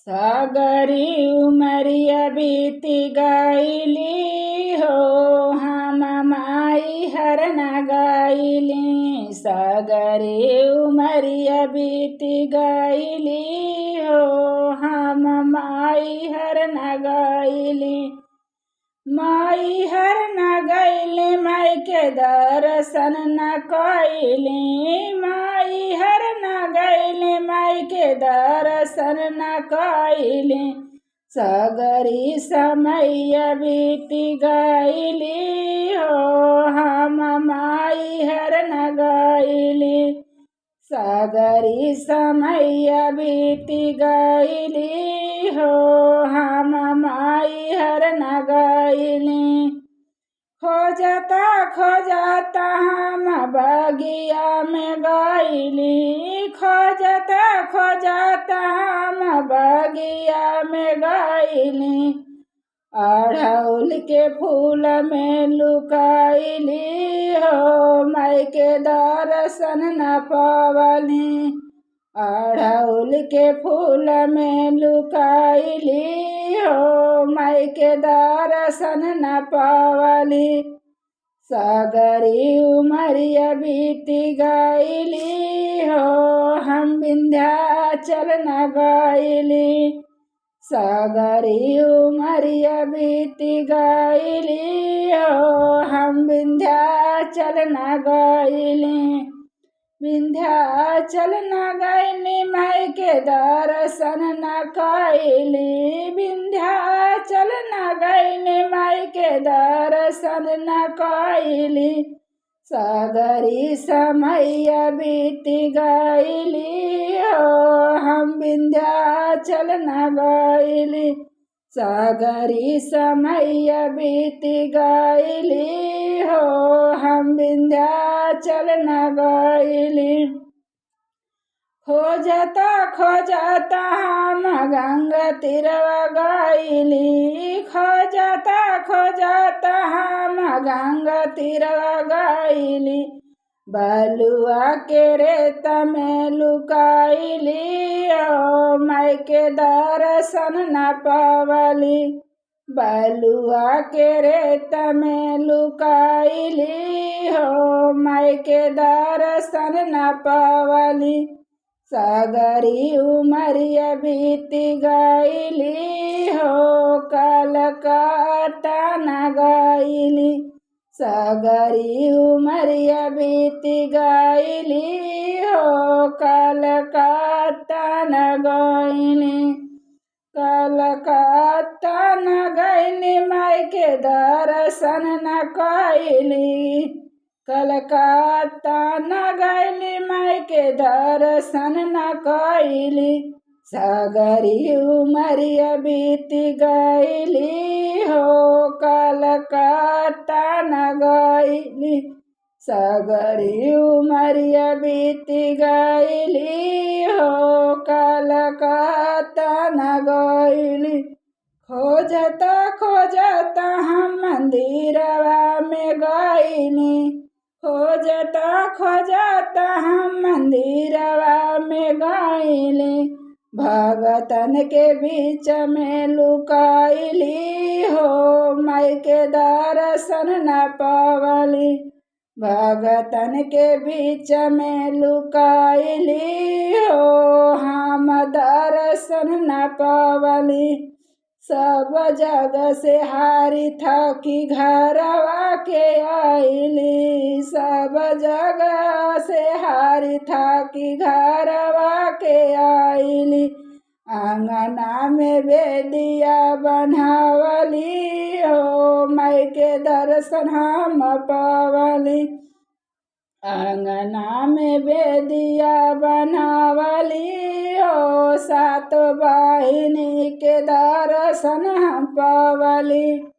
सागरी उमरिया बीती गईली हो, हम माई हर न गईली। सागरी उमरिया बीती गईली हो, हम माई हर न गईली। माई हर न गईली, माई के दर्शन न कईली। माई हर न गईली, माई के दर्शन न कईली। सगरी समय बीती गईली हो, हम माई हर न गईली। सगरी समय बीती गईली हो, हम माई हर न गईली। खोजता हम बगिया में गईली। खोजता हम बगिया में गईली। अड़हुल के फूल में लुकाईली हो, माई के दर्शन न पवली। अड़हुल के फूल में लुकाईली हो, माई के दर्शन न पवली। सगरी उमरिया बीती गईली हो, हम विंध्याचल न गईली। सगरी उमरिया बीती गईली हो, हम विंध्याचल न गईली। विंध्याचल न गईली, माई के दर्शन न कईली। विंध्याचल न गईली, माई के दर्शन न कईली। सगरी समय बीती गईली हो, हम विंध्याचल न गईली। सगरी समय बीती गईली हो, हम विंध्याचल न गईली। खोजता हम गंगा तीरवा गईली। खोजता हम गंगा तीरवा गईली। बलुआ के रेत में लुकाईली हो, माई के दर्शन न पवली। बलुआ के रेत में लुकाईली हो, माई के दर्शन न पवली। सगरी उमरिया बीती गईली हो, कलकत्ता न गईली। सगरी उमरिया बीती गईली हो, कलकत्ता न गईली। कलकत्ता न गईली, माई के दर्शन न कईली। कलकत्ता न गईली, माई के दर्शन न कईली। सगरी उमरिया बीती गईली हो, कलकत्ता न गईली। सगरी उमरिया बीती गईली हो, कलकत्ता न गईली। खोजता हम मंदिरवा में गईली। खोजता हम मंदिरवा में गईली। भगतन के बीच में लुकाईली हो, माई के दर्शन न पवली। भगतन के बीच में लुकाईली हो, हम दर्शन न पवली। सब जगह से हारी थकी घरवा के आईली। सब जगह से हारी थकी घरवा के आईली। आंगना में बेदिया बनावली हो, माई के दर्शन हम पवली। आंगना में बेदिया बनावली हो, सात बहिनी के दर्शन हम पवली।